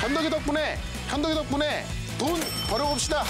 현덕이 덕분에 돈 벌어봅시다.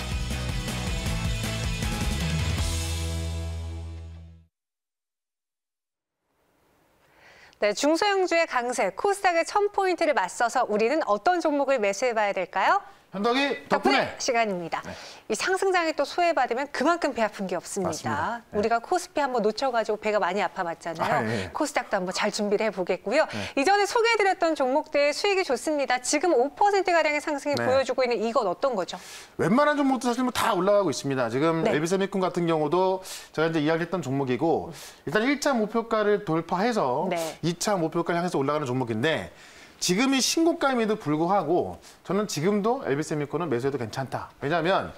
네, 중소형주의 강세, 코스닥의 1000포인트를 맞서서 우리는 어떤 종목을 매수해봐야 될까요? 현덕이 덕분에 시간입니다. 네. 이 상승장이 또 소외받으면 그만큼 배 아픈 게 없습니다. 맞습니다. 네. 우리가 코스피 한번 놓쳐가지고 배가 많이 아파봤잖아요. 네. 코스닥도 한번 잘 준비를 해보겠고요. 네. 이전에 소개해드렸던 종목들 수익이 좋습니다. 지금 5%가량의 상승이 네. 보여주고 있는 이건 어떤 거죠? 웬만한 종목도 사실 뭐 다 올라가고 있습니다. 지금 네. LB세미콘 같은 경우도 제가 이제 이야기했던 종목이고 일단 1차 목표가를 돌파해서 네. 2차 목표가를 향해서 올라가는 종목인데 지금이 신고가임에도 불구하고 저는 지금도 LB세미콘은 매수해도 괜찮다. 왜냐하면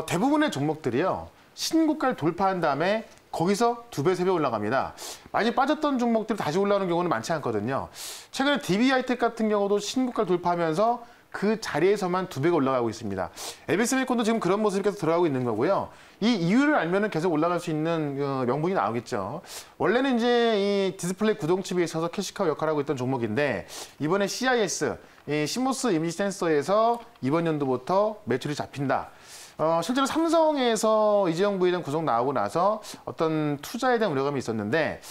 대부분의 종목들이요. 신고가를 돌파한 다음에 거기서 2배, 3배 올라갑니다. 많이 빠졌던 종목들이 다시 올라오는 경우는 많지 않거든요. 최근에 DB하이텍 같은 경우도 신고가를 돌파하면서 그 자리에서만 2배가 올라가고 있습니다. LB세미콘도 지금 그런 모습이 계속 들어가고 있는 거고요. 이 이유를 알면은 계속 올라갈 수 있는 명분이 나오겠죠. 원래는 이제 이 디스플레이 구동칩에 있어서 캐시카우 역할을 하고 있던 종목인데 이번에 CIS, 이 시모스 이미지 센서에서 이번 연도부터 매출이 잡힌다. 실제로 삼성에서 이재용 부회장 구속 나오고 나서 어떤 투자에 대한 우려감이 있었는데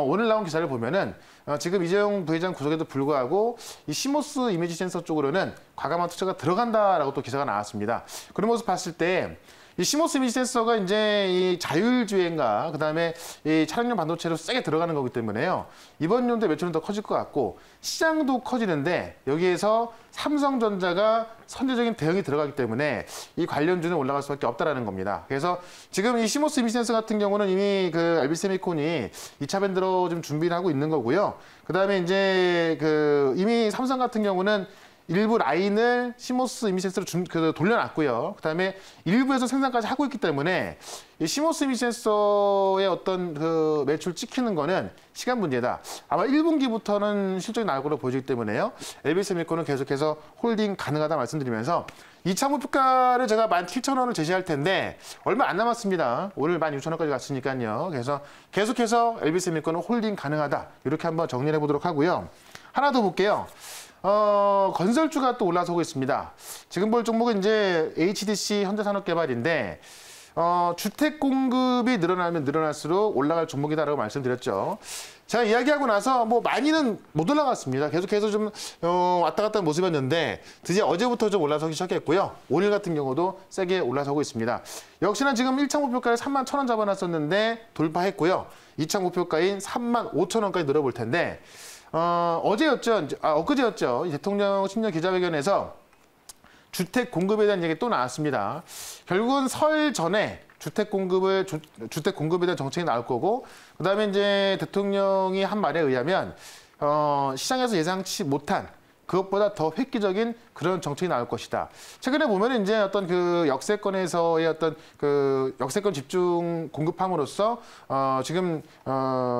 오늘 나온 기사를 보면은 지금 이재용 부회장 구속에도 불구하고 이 시모스 이미지 센서 쪽으로는 과감한 투자가 들어간다라고 또 기사가 나왔습니다. 그런 모습 봤을 때 이 시모스 이미지 센서가 이제 이 자율주행과 그다음에 이 차량용 반도체로 세게 들어가는 거기 때문에요. 이번 연도에 매출은 더 커질 것 같고 시장도 커지는데 여기에서 삼성전자가 선제적인 대응이 들어가기 때문에 이 관련주는 올라갈 수밖에 없다라는 겁니다. 그래서 지금 이 시모스 이미지 센서 같은 경우는 이미 그 LB세미콘이 2차 밴드로 좀 준비를 하고 있는 거고요. 그다음에 이제 그 이미 삼성 같은 경우는 일부 라인을 시모스 이미지 센서로 돌려놨고요. 그다음에 일부에서 생산까지 하고 있기 때문에 이 시모스 이미지 센서의 어떤 그 매출 찍히는 거는 시간 문제다. 아마 1분기부터는 실적이 나올 거로 보여지기 때문에요. LB세미콘은 계속해서 홀딩 가능하다 말씀드리면서 2차 목표가를 제가 17,000원을 제시할 텐데 얼마 안 남았습니다. 오늘 16,000원까지 갔으니까요. 그래서 계속해서 LB세미콘은 홀딩 가능하다. 이렇게 한번 정리를 해보도록 하고요. 하나 더 볼게요. 건설주가 또 올라서고 있습니다. 지금 볼 종목은 이제 HDC 현대산업개발인데 주택 공급이 늘어나면 늘어날수록 올라갈 종목이다라고 말씀드렸죠. 제가 이야기하고 나서 뭐 많이는 못 올라갔습니다. 계속해서 좀 왔다 갔다 하는 모습이었는데 드디어 어제부터 좀 올라서기 시작했고요. 오늘 같은 경우도 세게 올라서고 있습니다. 역시나 지금 1차 목표가를 31,000원 잡아놨었는데 돌파했고요. 2차 목표가인 35,000원까지 늘어볼 텐데 엊그제였죠. 대통령 신년 기자회견에서 주택 공급에 대한 얘기 또 나왔습니다. 결국은 설 전에 주택 공급에 대한 정책이 나올 거고, 그다음에 이제 대통령이 한 말에 의하면 시장에서 예상치 못한 그것보다 더 획기적인 그런 정책이 나올 것이다. 최근에 보면 이제 어떤 그 역세권에서의 어떤 그 역세권 집중 공급함으로써 지금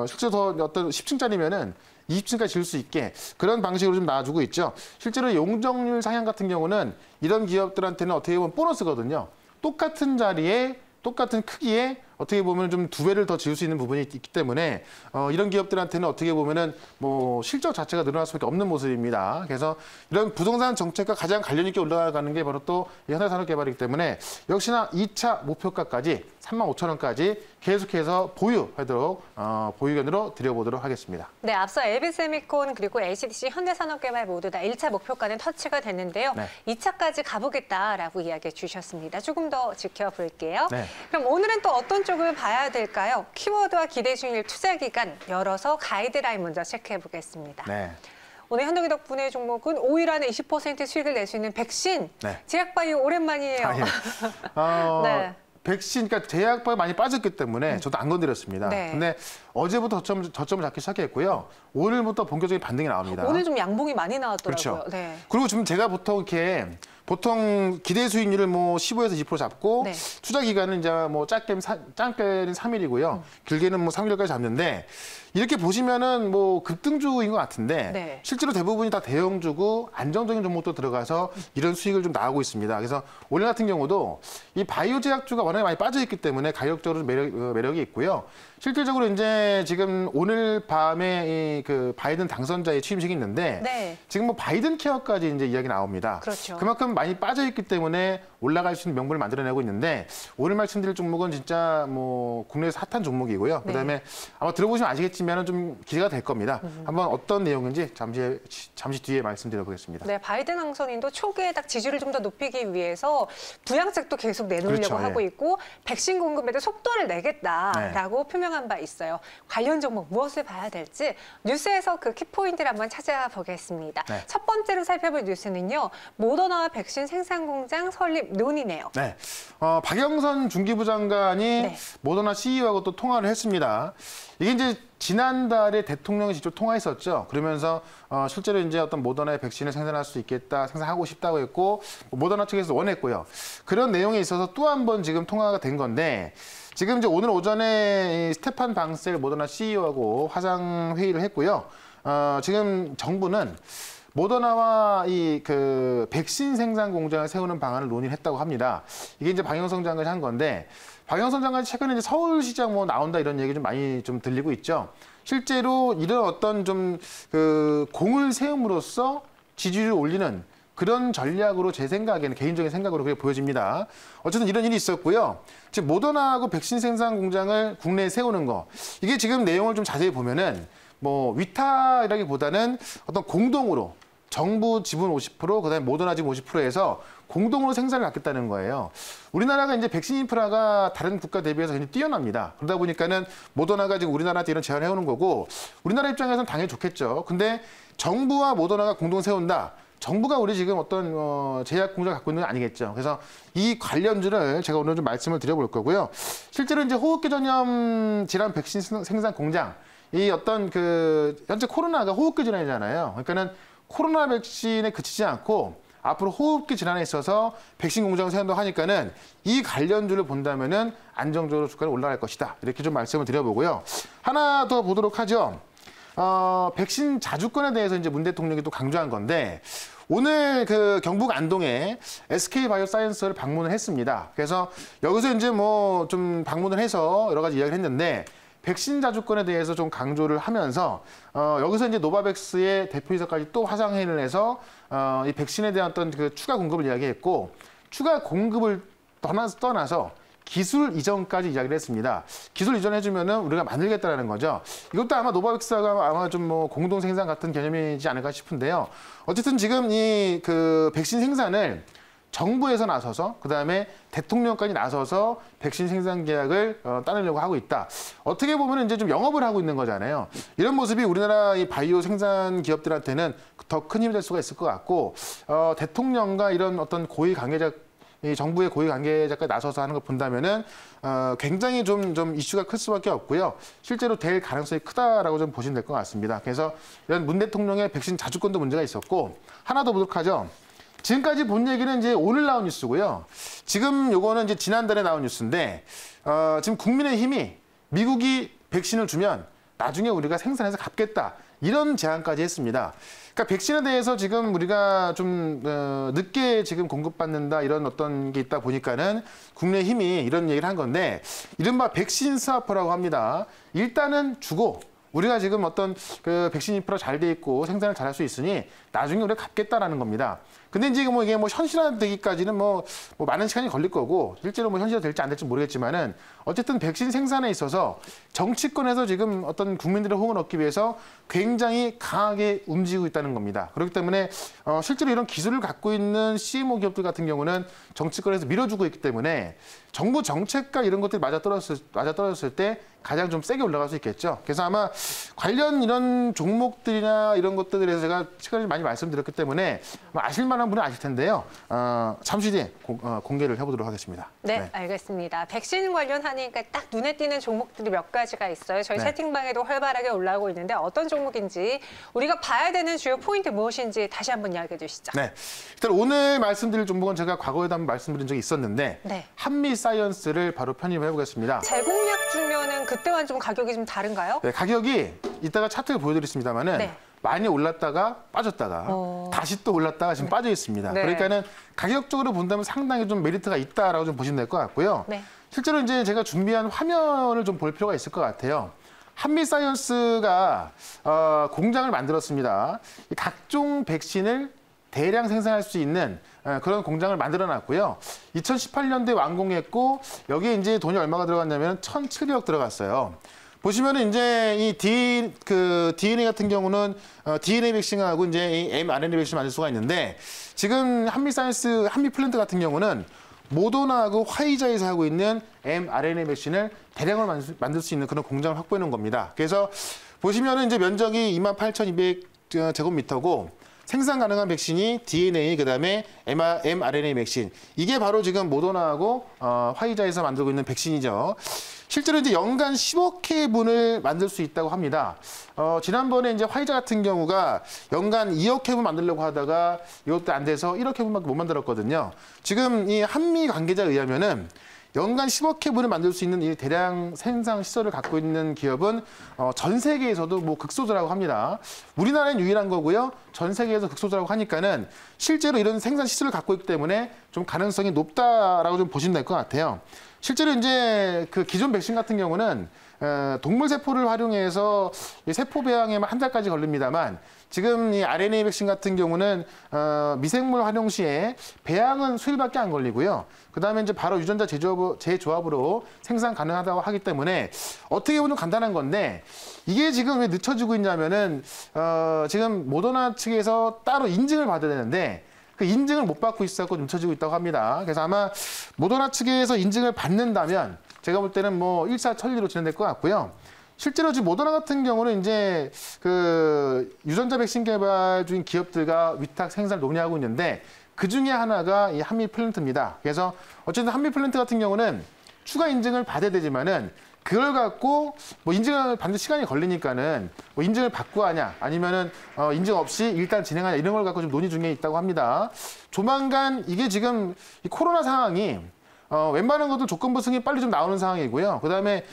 실제로 더 어떤 10층짜리면은 20층까지 지을 수 있게 그런 방식으로 좀 나와주고 있죠. 실제로 용적률 상향 같은 경우는 이런 기업들한테는 어떻게 보면 보너스거든요. 똑같은 자리에 똑같은 크기에 어떻게 보면 좀 2배를 더 지을 수 있는 부분이 있기 때문에 이런 기업들한테는 어떻게 보면은 뭐 실적 자체가 늘어날 수밖에 없는 모습입니다. 그래서 이런 부동산 정책과 가장 관련 있게 올라가는 게 바로 또 현대산업개발이기 때문에 역시나 2차 목표가까지 35,000원까지 계속해서 보유하도록 보유견으로 드려보도록 하겠습니다. 네, 앞서 LB세미콘 그리고 HDC 현대산업개발 모두 다 1차 목표가는 터치가 됐는데요. 네. 2차까지 가보겠다라고 이야기해 주셨습니다. 조금 더 지켜볼게요. 네. 그럼 오늘은 또 어떤 쪽을 봐야 될까요? 키워드와 기대 중일 투자 기간 열어서 가이드라인 먼저 체크해 보겠습니다. 네. 오늘 현덕이 덕분에 종목은 5일 안에 20% 수익을 낼 수 있는 백신, 네. 제약바이오 오랜만이에요. 네. 백신, 그러니까 제약바이오 많이 빠졌기 때문에 저도 안 건드렸습니다. 네. 근데 어제부터 저점을 잡기 시작했고요. 오늘부터 본격적인 반등이 나옵니다. 오늘 좀 양봉이 많이 나왔더라고요. 그렇죠. 네. 그리고 지금 제가 보통 기대 수익률을 뭐 15에서 20% 잡고 네. 투자 기간은 이제 뭐 짧게는 3일이고요. 길게는 뭐 3개월까지 잡는데 이렇게 보시면은 뭐 급등주인 것 같은데 네. 실제로 대부분이 다 대형주고 안정적인 종목도 들어가서 이런 수익을 좀 나오고 있습니다. 그래서 오늘 같은 경우도 이 바이오 제약주가 워낙에 많이 빠져 있기 때문에 가격적으로 매력이 있고요. 실질적으로 이제 지금 오늘 밤에 그 바이든 당선자의 취임식이 있는데 네. 지금 뭐 바이든 케어까지 이제 이야기 나옵니다. 그렇죠. 그만큼 많이 빠져 있기 때문에 올라갈 수 있는 명분을 만들어내고 있는데 오늘 말씀드릴 종목은 진짜 뭐 국내에서 핫한 종목이고요. 그다음에 아마 들어보시면 아시겠지만 좀 기대가 될 겁니다. 한번 어떤 내용인지 잠시 뒤에 말씀드려보겠습니다. 네, 바이든 당선인도 초기에 딱 지지를 좀 더 높이기 위해서 부양책도 계속 내놓으려고 그렇죠, 하고 예. 있고 백신 공급에도 속도를 내겠다라고 표명한 바 있어요. 관련 종목 무엇을 봐야 될지 뉴스에서 그 키포인트를 한번 찾아보겠습니다. 네. 첫 번째로 살펴볼 뉴스는요. 모더나 백신 생산 공장 설립 논의네요. 네, 박영선 중기부 장관이 네. 모더나 CEO하고 또 통화를 했습니다. 이게 이제 지난달에 대통령이 직접 통화했었죠. 그러면서 실제로 이제 어떤 모더나의 백신을 생산할 수 있겠다, 생산하고 싶다고 했고 모더나 측에서 원했고요. 그런 내용에 있어서 또 한 번 지금 통화가 된 건데 지금 이제 오늘 오전에 이 스테판 방셀 모더나 CEO하고 화상 회의를 했고요. 지금 정부는 모더나와 이 그 백신 생산 공장을 세우는 방안을 논의를 했다고 합니다. 이게 이제 박영선 장관이 한 건데 박영선 장관이 최근에 이제 서울시장 뭐 나온다 이런 얘기 좀 많이 좀 들리고 있죠. 실제로 이런 어떤 좀 그 공을 세움으로써 지지율을 올리는 그런 전략으로 제 생각에는 개인적인 생각으로 그게 보여집니다. 어쨌든 이런 일이 있었고요. 지금 모더나하고 백신 생산 공장을 국내에 세우는 거 이게 지금 내용을 좀 자세히 보면은 뭐 위탁이라기보다는 어떤 공동으로 정부 지분 50%, 그다음에 모더나 지분 50%에서 공동으로 생산을 갖겠다는 거예요. 우리나라가 이제 백신 인프라가 다른 국가 대비해서 굉장히 뛰어납니다. 그러다 보니까는 모더나가 지금 우리나라한테 이런 제안을 해오는 거고 우리나라 입장에서는 당연히 좋겠죠. 근데 정부와 모더나가 공동 세운다. 정부가 우리 지금 어떤 제약 공장을 갖고 있는 건 아니겠죠. 그래서 이 관련주를 제가 오늘 좀 말씀을 드려볼 거고요. 실제로 이제 호흡기 전염 질환 백신 생산 공장 이 어떤 그 현재 코로나가 호흡기 질환이잖아요. 그러니까는 코로나 백신에 그치지 않고 앞으로 호흡기 질환에 있어서 백신 공장을 세운다고 하니까는 이 관련주를 본다면은 안정적으로 주가가 올라갈 것이다. 이렇게 좀 말씀을 드려보고요. 하나 더 보도록 하죠. 백신 자주권에 대해서 이제 문 대통령이 또 강조한 건데 오늘 그 경북 안동에 SK 바이오사이언스를 방문을 했습니다. 그래서 여기서 이제 뭐 좀 방문을 해서 여러 가지 이야기를 했는데 백신 자주권에 대해서 좀 강조를 하면서 여기서 이제 노바백스의 대표이사까지 또 화상회의를 해서 이 백신에 대한 어떤 그 추가 공급을 이야기했고 추가 공급을 떠나서 기술 이전까지 이야기를 했습니다. 기술 이전해주면은 우리가 만들겠다라는 거죠. 이것도 아마 노바백스가 아마 좀 뭐 공동 생산 같은 개념이지 않을까 싶은데요. 어쨌든 지금 이 그 백신 생산을 정부에서 나서서 그다음에 대통령까지 나서서 백신 생산 계약을 따내려고 하고 있다. 어떻게 보면 이제 좀 영업을 하고 있는 거잖아요. 이런 모습이 우리나라 이 바이오 생산 기업들한테는 더 큰 힘이 될 수가 있을 것 같고 대통령과 이런 어떤 고위 관계자 이 정부의 고위 관계자까지 나서서 하는 걸 본다면은 굉장히 좀 이슈가 클 수밖에 없고요. 실제로 될 가능성이 크다라고 좀 보시면 될 것 같습니다. 그래서 이런 문 대통령의 백신 자주권도 문제가 있었고 하나 더 보도록 하죠. 지금까지 본 얘기는 이제 오늘 나온 뉴스고요. 지금 요거는 이제 지난달에 나온 뉴스인데 지금 국민의힘이 미국이 백신을 주면 나중에 우리가 생산해서 갚겠다. 이런 제안까지 했습니다. 그러니까 백신에 대해서 지금 우리가 좀 늦게 지금 공급받는다 이런 어떤 게 있다 보니까는 국민의힘이 이런 얘기를 한 건데 이른바 백신 스와퍼라고 합니다. 일단은 주고 우리가 지금 어떤 그 백신 인프라 잘 돼 있고 생산을 잘할 수 있으니 나중에 우리가 갚겠다라는 겁니다. 근데 이제 뭐 이게 뭐 현실화되기까지는 뭐 많은 시간이 걸릴 거고 실제로 뭐 현실화 될지 안 될지 모르겠지만은 어쨌든 백신 생산에 있어서 정치권에서 지금 어떤 국민들의 호응을 얻기 위해서 굉장히 강하게 움직이고 있다는 겁니다. 그렇기 때문에 실제로 이런 기술을 갖고 있는 CMO 기업들 같은 경우는 정치권에서 밀어주고 있기 때문에 정부 정책과 이런 것들이 맞아떨어졌을 때 가장 좀 세게 올라갈 수 있겠죠. 그래서 아마 관련 이런 종목들이나 이런 것들에 대해서 제가 최근에 많이 말씀드렸기 때문에 아실 만한 분은 아실 텐데요. 잠시 뒤에 공개를 해보도록 하겠습니다. 네, 알겠습니다. 백신 관련하니까 딱 눈에 띄는 종목들이 몇 가지가 있어요. 저희 네. 채팅방에도 활발하게 올라오고 있는데 어떤 종목인지 우리가 봐야 되는 주요 포인트 무엇인지 다시 한번 이야기해 주시죠. 네, 일단 오늘 말씀드릴 종목은 제가 과거에도 한번 말씀드린 적이 있었는데 네. 한미사이언스를 바로 편입해 보겠습니다. 제공약 주면은 보면 그때와는 좀 가격이 좀 다른가요? 네, 가격이 이따가 차트를 보여드리겠습니다만은 네. 많이 올랐다가 빠졌다가 다시 또 올랐다가 지금 빠져 있습니다. 네. 그러니까는 가격적으로 본다면 상당히 좀 메리트가 있다라고 좀 보시면 될 것 같고요. 네. 실제로 이제 제가 준비한 화면을 좀 볼 필요가 있을 것 같아요. 한미사이언스가 공장을 만들었습니다. 이 각종 백신을 대량 생산할 수 있는 그런 공장을 만들어 놨고요. 2018년도에 완공했고 여기에 이제 돈이 얼마가 들어갔냐면 1,700억 들어갔어요. 보시면은 이제 이 DNA 같은 경우는 DNA 백신하고 이제 이 mRNA 백신 만들 수가 있는데 지금 한미사이언스 한미플랜트 같은 경우는 모더나하고 화이자에서 하고 있는 mRNA 백신을 대량으로 만들 수 있는 그런 공장을 확보해 놓은 겁니다. 그래서 보시면은 이제 면적이 28,200제곱미터고 생산 가능한 백신이 DNA, 그다음에 mRNA 백신. 이게 바로 지금 모더나하고 화이자에서 만들고 있는 백신이죠. 실제로 이제 연간 10억 회분을 만들 수 있다고 합니다. 지난번에 이제 화이자 같은 경우가 연간 2억 회분 만들려고 하다가 이것도 안 돼서 1억 회분밖에 못 만들었거든요. 지금 이 한미 관계자에 의하면은 연간 10억 회분을 만들 수 있는 이 대량 생산 시설을 갖고 있는 기업은 전 세계에서도 뭐 극소수라고 합니다. 우리나라는 유일한 거고요. 전 세계에서 극소수라고 하니까는 실제로 이런 생산 시설을 갖고 있기 때문에 좀 가능성이 높다라고 좀 보시면 될 것 같아요. 실제로 이제 그 기존 백신 같은 경우는 동물 세포를 활용해서 세포 배양에만 한 달까지 걸립니다만 지금 이 RNA 백신 같은 경우는 미생물 활용 시에 배양은 수일밖에 안 걸리고요. 그다음에 이제 바로 유전자 재조합으로 생산 가능하다고 하기 때문에 어떻게 보면 간단한 건데 이게 지금 왜 늦춰지고 있냐면은 지금 모더나 측에서 따로 인증을 받아야 되는데 그 인증을 못 받고 있어서 늦춰지고 있다고 합니다. 그래서 아마 모더나 측에서 인증을 받는다면 제가 볼 때는 뭐 일사천리로 진행될 것 같고요. 실제로 지금 모더나 같은 경우는 이제 그 유전자 백신 개발 중인 기업들과 위탁 생산을 논의하고 있는데 그 중에 하나가 이 한미플랜트입니다. 그래서 어쨌든 한미플랜트 같은 경우는 추가 인증을 받아야 되지만은 그걸 갖고 뭐 인증을 받는 시간이 걸리니까는 뭐 인증을 받고 하냐 아니면은 인증 없이 일단 진행하냐 이런 걸 갖고 좀 논의 중에 있다고 합니다. 조만간 이게 지금 이 코로나 상황이 웬만한 것도 조건부 승인이 빨리 좀 나오는 상황이고요. 그다음에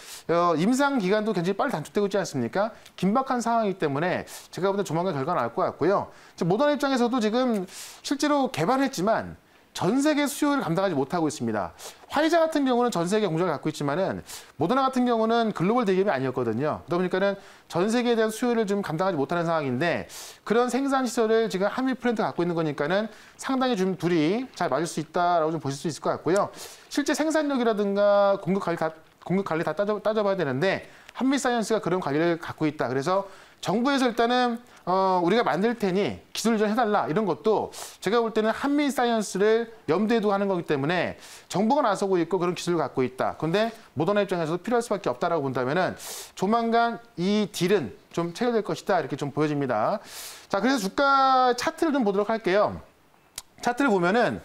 임상 기간도 굉장히 빨리 단축되고 있지 않습니까? 긴박한 상황이기 때문에 제가 볼 때 조만간 결과가 나올 것 같고요. 모더나 입장에서도 지금 실제로 개발했지만 전 세계 수요를 감당하지 못하고 있습니다. 화이자 같은 경우는 전 세계 공장을 갖고 있지만은 모더나 같은 경우는 글로벌 대기업이 아니었거든요. 그러다 보니까는 전 세계에 대한 수요를 좀 감당하지 못하는 상황인데 그런 생산 시설을 지금 한미플랜트가 갖고 있는 거니까는 상당히 좀 둘이 잘 맞을 수 있다라고 좀 보실 수 있을 것 같고요. 실제 생산력이라든가 공급 관리 다 따져봐야 되는데 한미사이언스가 그런 관리를 갖고 있다. 그래서 정부에서 일단은 우리가 만들 테니 기술 좀 해달라 이런 것도 제가 볼 때는 한미사이언스를 염두에 두고 하는 거기 때문에 정부가 나서고 있고 그런 기술을 갖고 있다. 그런데 모더나 입장에서도 필요할 수밖에 없다라고 본다면은 조만간 이 딜은 좀 체결될 것이다 이렇게 좀 보여집니다. 자, 그래서 주가 차트를 좀 보도록 할게요. 차트를 보면은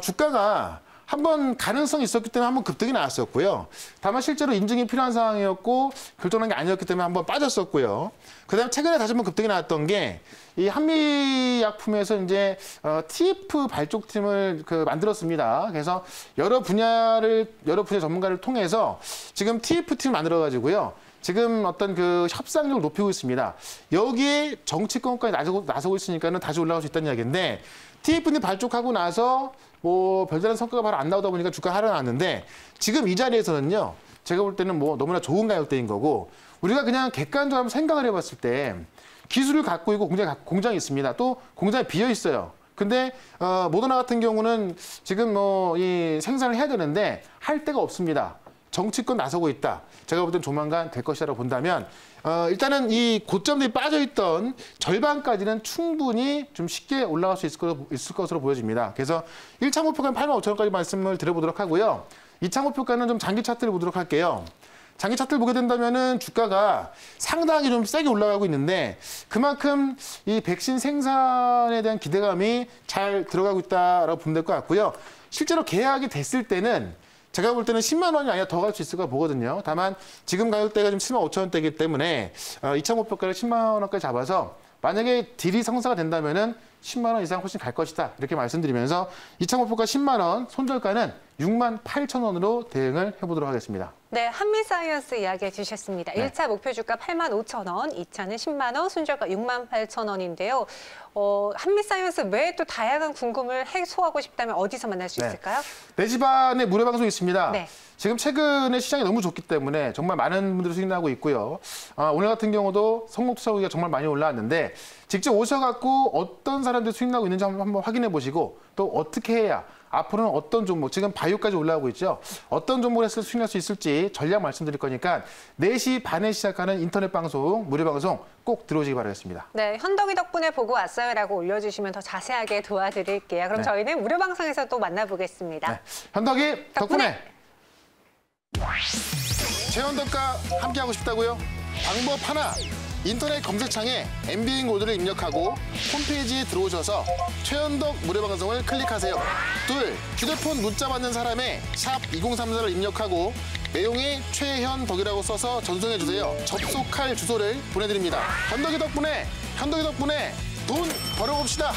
주가가 한번 가능성이 있었기 때문에 한번 급등이 나왔었고요. 다만 실제로 인증이 필요한 상황이었고 결정한 게 아니었기 때문에 한번 빠졌었고요. 그다음에 최근에 다시 한번 급등이 나왔던 게 이 한미약품에서 이제 TF 발족팀을 만들었습니다. 그래서 여러 분야 전문가를 통해서 지금 TF팀을 만들어 가지고요. 지금 어떤 그 협상력을 높이고 있습니다. 여기에 정치권까지 나서고 있으니까는 다시 올라갈 수 있다는 이야기인데 TF팀 발족하고 나서 뭐 별다른 성과가 바로 안 나오다 보니까 주가 하락났는데 지금 이 자리에서는요. 제가 볼 때는 뭐 너무나 좋은 가격대인 거고 우리가 그냥 객관적으로 한번 생각을 해봤을 때 기술을 갖고 있고 공장이 있습니다. 또 공장이 비어 있어요. 근데 모더나 같은 경우는 지금 뭐 이 생산을 해야 되는데 할 데가 없습니다. 정치권 나서고 있다. 제가 볼 땐 조만간 될 것이라고 본다면 일단은 이 고점들이 빠져있던 절반까지는 충분히 좀 쉽게 올라갈 수 있을 것으로 보여집니다. 그래서 1차 목표가는 85,000원까지 말씀을 드려보도록 하고요. 2차 목표가는 좀 장기 차트를 보도록 할게요. 장기 차트를 보게 된다면은 주가가 상당히 좀 세게 올라가고 있는데 그만큼 이 백신 생산에 대한 기대감이 잘 들어가고 있다라고 보면 될 것 같고요. 실제로 계약이 됐을 때는 제가 볼 때는 10만 원이 아니라 더 갈 수 있을 거 보거든요. 다만 지금 가격대가 좀 7만 5천 원대이기 때문에 2차 목표가를 10만 원까지 잡아서 만약에 딜이 성사가 된다면은 10만 원 이상 훨씬 갈 것이다. 이렇게 말씀드리면서 이차 목표가 10만 원, 손절가는 6만 8천 원으로 대응을 해보도록 하겠습니다. 네, 한미사이언스 이야기해 주셨습니다. 네. 1차 목표 주가 8만 5천 원, 2차는 10만 원, 손절가 6만 8천 원인데요. 한미사이언스 외에 또 다양한 궁금을 해소하고 싶다면 어디서 만날 수 네. 있을까요? 내 집안에 무료 방송이 있습니다. 네. 지금 최근에 시장이 너무 좋기 때문에 정말 많은 분들이 수익 나고 있고요. 오늘 같은 경우도 성공투자후기가 정말 많이 올라왔는데 직접 오셔갖고 어떤 사람들이 수익 나고 있는지 한번 확인해 보시고 또 어떻게 해야 앞으로는 어떤 종목, 지금 바이오까지 올라오고 있죠. 어떤 종목을 했을 때 수익 날 수 있을지 전략 말씀드릴 거니까 4시 반에 시작하는 인터넷 방송, 무료 방송 꼭 들어오시기 바라겠습니다. 네, 현덕이 덕분에 보고 왔어요라고 올려주시면 더 자세하게 도와드릴게요. 그럼 네. 저희는 무료 방송에서 또 만나보겠습니다. 네. 현덕이 덕분에 최현덕과 함께하고 싶다고요? 방법 하나. 인터넷 검색창에 MBN 코드를 입력하고 홈페이지에 들어오셔서 최현덕 무료 방송을 클릭하세요. 둘, 휴대폰 문자 받는 사람에 샵 2034를 입력하고 내용에 최현덕이라고 써서 전송해 주세요. 접속할 주소를 보내드립니다. 현덕이 덕분에 돈 벌어봅시다.